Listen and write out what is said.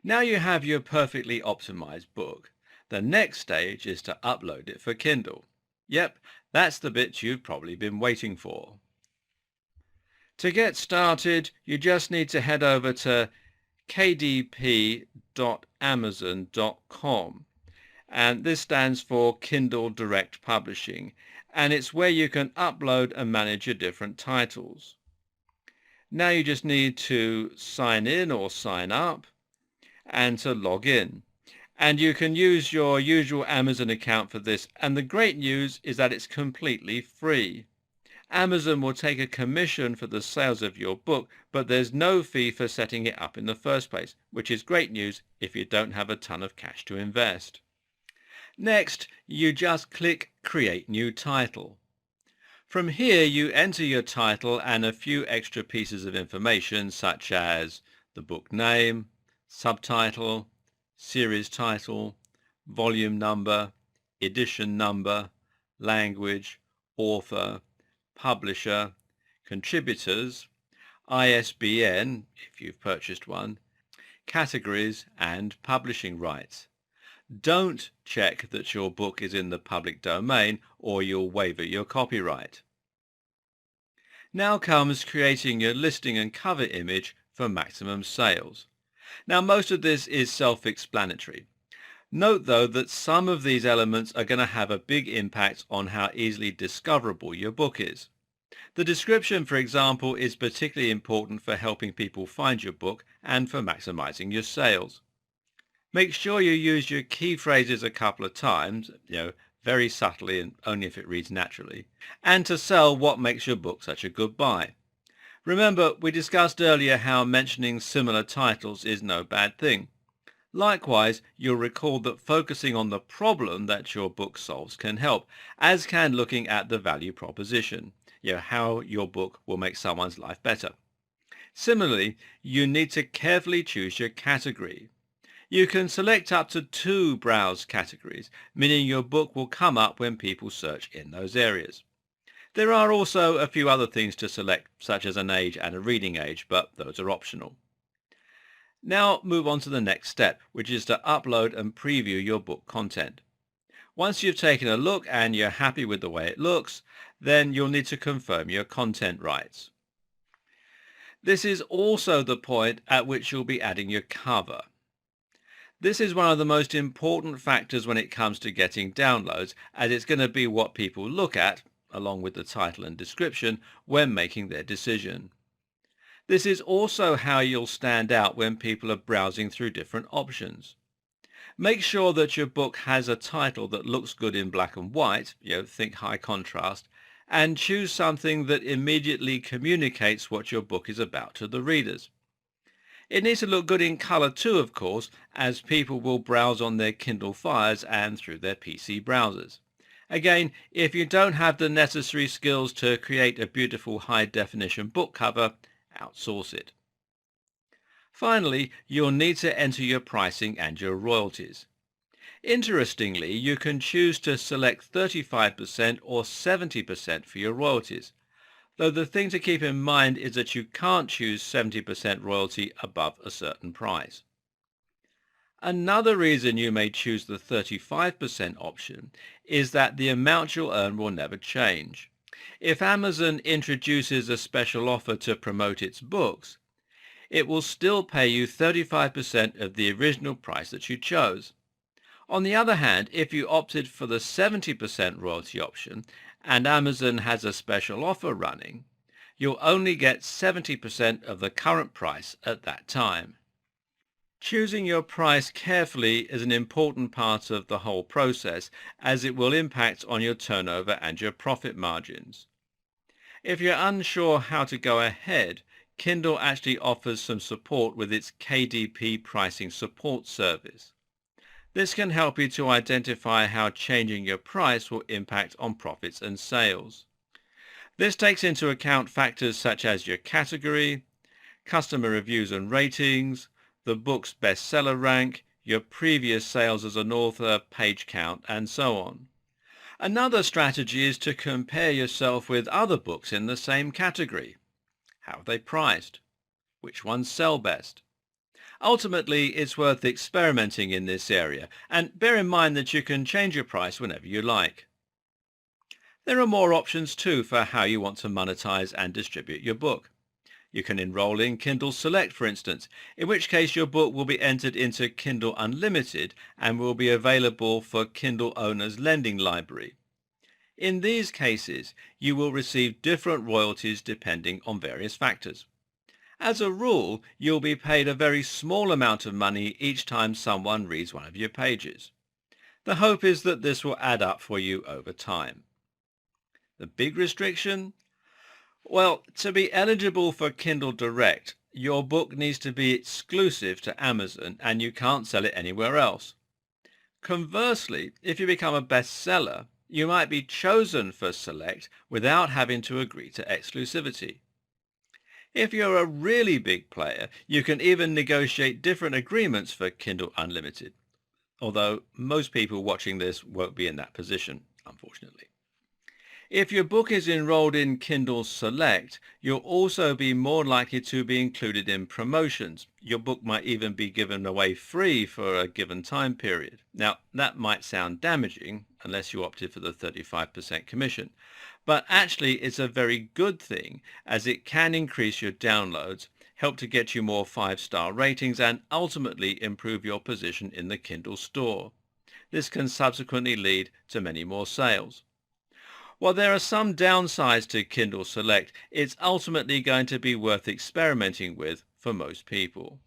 Now you have your perfectly optimized book. The next stage is to upload it for Kindle. Yep, that's the bit you've probably been waiting for. To get started, you just need to head over to kdp.amazon.com, and this stands for Kindle Direct Publishing, and it's where you can upload and manage your different titles. Now you just need to sign in or sign up and to log in. And you can use your usual Amazon account for this, and the great news is that it's completely free. Amazon will take a commission for the sales of your book, but there's no fee for setting it up in the first place, which is great news if you don't have a ton of cash to invest. Next, you just click Create New Title. From here, you enter your title and a few extra pieces of information such as the book name, subtitle, series title, volume number, edition number, language, author, publisher, contributors, ISBN if you've purchased one, categories, and publishing rights. Don't check that your book is in the public domain or you'll waiver your copyright. Now comes creating your listing and cover image for maximum sales. Now most of this is self-explanatory. Note though that some of these elements are going to have a big impact on how easily discoverable your book is. The description, for example, is particularly important for helping people find your book and for maximizing your sales. Make sure you use your key phrases a couple of times, very subtly and only if it reads naturally, and to sell what makes your book such a good buy. Remember, we discussed earlier how mentioning similar titles is no bad thing. Likewise, you'll recall that focusing on the problem that your book solves can help, as can looking at the value proposition, how your book will make someone's life better. Similarly, you need to carefully choose your category. You can select up to 2 browse categories, meaning your book will come up when people search in those areas. There are also a few other things to select, such as an age and a reading age, but those are optional. Now move on to the next step, which is to upload and preview your book content. Once you've taken a look and you're happy with the way it looks, then you'll need to confirm your content rights. This is also the point at which you'll be adding your cover. This is one of the most important factors when it comes to getting downloads, as it's going to be what people look at, along with the title and description, when making their decision. This is also how you'll stand out when people are browsing through different options. Make sure that your book has a title that looks good in black and white, think high contrast, and choose something that immediately communicates what your book is about to the readers. It needs to look good in color too, of course, as people will browse on their Kindle Fires and through their PC browsers. Again, if you don't have the necessary skills to create a beautiful high-definition book cover, outsource it. Finally, you'll need to enter your pricing and your royalties. Interestingly, you can choose to select 35% or 70% for your royalties, though the thing to keep in mind is that you can't choose 70% royalty above a certain price. Another reason you may choose the 35% option is that the amount you'll earn will never change. If Amazon introduces a special offer to promote its books, it will still pay you 35% of the original price that you chose. On the other hand, if you opted for the 70% royalty option and Amazon has a special offer running, you'll only get 70% of the current price at that time. Choosing your price carefully is an important part of the whole process, as it will impact on your turnover and your profit margins. If you're unsure how to go ahead, Kindle actually offers some support with its KDP pricing support service. This can help you to identify how changing your price will impact on profits and sales. This takes into account factors such as your category, customer reviews and ratings, the book's bestseller rank, your previous sales as an author, page count, and so on. Another strategy is to compare yourself with other books in the same category. How are they priced? Which ones sell best? Ultimately, it's worth experimenting in this area, and bear in mind that you can change your price whenever you like. There are more options too for how you want to monetize and distribute your book. You can enroll in Kindle Select, for instance, in which case your book will be entered into Kindle Unlimited and will be available for Kindle owners' lending library. In these cases, you will receive different royalties depending on various factors. As a rule, you'll be paid a very small amount of money each time someone reads one of your pages. The hope is that this will add up for you over time. The big restriction? Well, to be eligible for Kindle Direct, your book needs to be exclusive to Amazon and you can't sell it anywhere else. Conversely, if you become a bestseller, you might be chosen for Select without having to agree to exclusivity. If you're a really big player, you can even negotiate different agreements for Kindle Unlimited, although most people watching this won't be in that position, unfortunately. If your book is enrolled in Kindle Select, you'll also be more likely to be included in promotions. Your book might even be given away free for a given time period. Now, that might sound damaging unless you opted for the 35% commission, but actually it's a very good thing as it can increase your downloads, help to get you more 5-star ratings, and ultimately improve your position in the Kindle store. This can subsequently lead to many more sales. While there are some downsides to Kindle Select, it's ultimately going to be worth experimenting with for most people.